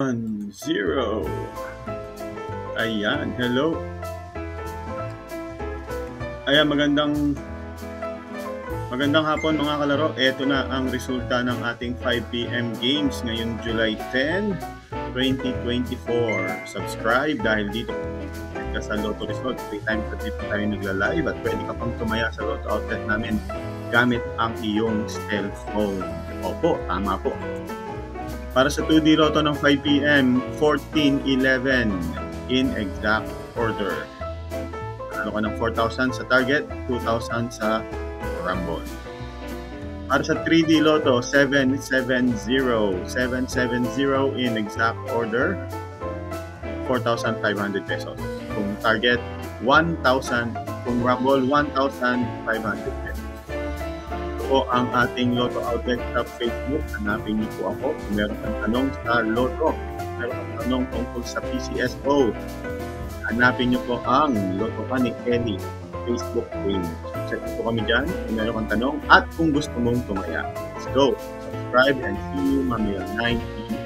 1-0. Ayan, hello. Ayan, magandang hapon mga kalaro. Ito na ang resulta ng ating 5 PM games ngayong July 10, 2024. Subscribe dahil dito ka sa Lotto Result. 3 times a day tayo nagla-live at pwede ka pang tumaya sa Lotto outlet namin gamit ang iyong cellphone. Opo, tama po. Para sa 2D Lotto ng 5 PM, 14-11 in exact order. Ano ka ng 4,000 sa target, 2,000 sa rumble. Para sa 3D Lotto, 770 in exact order, 4,500 pesos. Kung target, 1,000. Kung rumble, 1,500 pesos. Ito po ang ating Lotto outlet sa Facebook. Hanapin niyo po ako. Kung meron kang tanong sa Lotto, meron kang tanong tungkol sa PCSO, hanapin niyo po ang Lotto ka ni Ellie Facebook page. Check po kami dyan kung meron kang tanong at kung gusto mong tumaya. Let's go! Subscribe and see you mamaya 9 p.m.